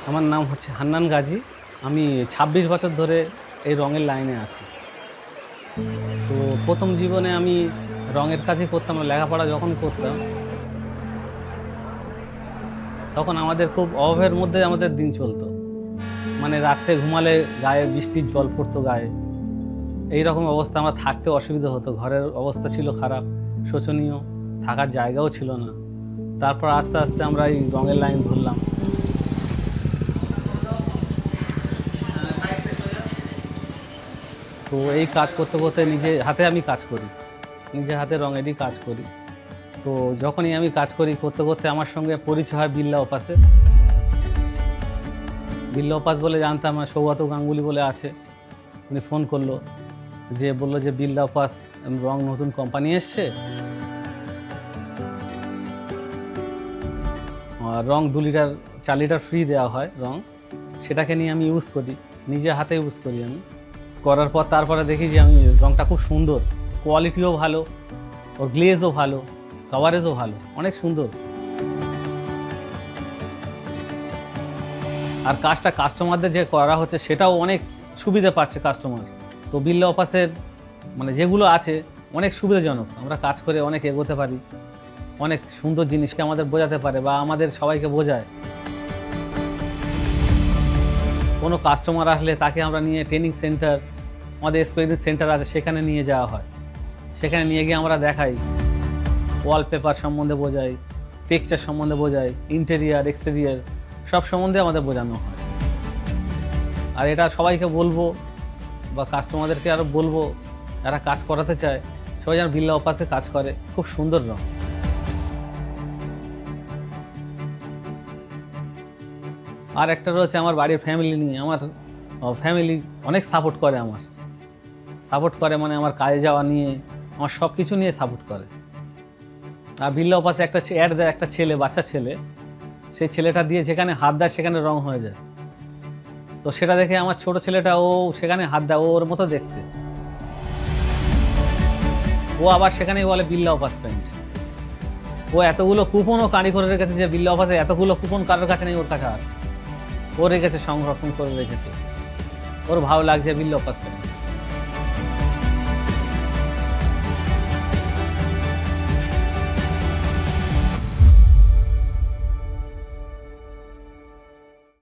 আমার নাম হচ্ছে হান্নান গাজী। আমি ২৬ বছর ধরে এই রঙের লাইনে আছি। তো প্রথম জীবনে আমি রঙের কাজই করতাম, লেখাপড়া যখন করতাম তখন আমাদের খুব অভাবের মধ্যে আমাদের দিন চলতো। মানে রাত্রে ঘুমালে গায়ে বৃষ্টির জল পড়তো গায়ে, এই রকম অবস্থা। আমরা থাকতে অসুবিধা হতো, ঘরের অবস্থা ছিল খারাপ, শোচনীয়, থাকার জায়গাও ছিল না। তারপর আস্তে আস্তে আমরা এই রঙের লাইন ধরলাম। তো এই কাজ করতে করতে নিজে হাতে আমি কাজ করি, নিজে হাতে রঙেরই কাজ করি। তো যখনই আমি কাজ করি করতে করতে আমার সঙ্গে পরিচয় হয় বিল্লা অপাসে। বিল্লা অপাস বলে জানতাম না, সৌগত গাঙ্গুলি বলে আছে, উনি ফোন করলো, যে বললো যে বিল্লা অপাস রং নতুন কোম্পানি এসছে, রং 2 লিটার 4 লিটার ফ্রি দেওয়া হয় রং, সেটাকে নিয়ে আমি ইউজ করি, নিজে হাতে ইউজ করি। আমি করার পর তারপরে দেখি যে আমি রংটা খুব সুন্দর, কোয়ালিটিও ভালো, ওর গ্লেজও ভালো, কভারেজও ভালো, অনেক সুন্দর। আর কাজটা কাস্টমারদের যে করা হচ্ছে সেটাও অনেক সুবিধা পাচ্ছে কাস্টমার। তো বিল্লা অপাসের মানে যেগুলো আছে অনেক সুবিধাজনক, আমরা কাজ করে অনেক এগোতে পারি, অনেক সুন্দর জিনিসকে আমাদের বোঝাতে পারে বা আমাদের সবাইকে বোঝায়। কোনো কাস্টমার আসলে তাকে আমরা নিয়ে ট্রেনিং সেন্টার, আমাদের এক্সপিরিয়েন্স সেন্টার আছে, সেখানে নিয়ে যাওয়া হয়। সেখানে নিয়ে গিয়ে আমরা দেখাই, ওয়ালপেপার সম্বন্ধে বোঝাই, টেক্সচার সম্বন্ধে বোঝাই, ইন্টেরিয়ার এক্সটেরিয়ার সব সম্বন্ধে আমাদের বোঝানো হয়। আর এটা সবাইকে বলবো বা কাস্টমারদেরকে আরও বলবো, যারা কাজ করাতে চায় সবাই যেন বিল্লা অপাসে কাজ করে, খুব সুন্দর রং। আর একটা রয়েছে আমার বাড়ির ফ্যামিলি নিয়ে, আমার ফ্যামিলি অনেক সাপোর্ট করে, মানে আমার কাজে যাওয়া নিয়ে, আমার সব কিছু নিয়ে সাপোর্ট করে। আর বিল্লা অপাসে একটা অ্যাড দেয়, একটা ছেলে, বাচ্চা ছেলে, সেই ছেলেটা দিয়ে যেখানে হাত দেয় সেখানে রং হয়ে যায়। তো সেটা দেখে আমার ছোট ছেলেটা, ও সেখানে হাত দেয়, ওর মতো দেখতে, ও আবার সেখানেই বলে বিল্লা অপাস পেইন্ট। ও এতগুলো কুপনও কারি করে রেখেছে, যে বিল্লা অপাসে এতগুলো কুপন কারোর কাছে নেই, ওর কাছে আছে, ও রেখেছে, সংরক্ষণ করে রেখেছে, ওর ভালো লাগছে বিল্লা অপাস পেইন্ট।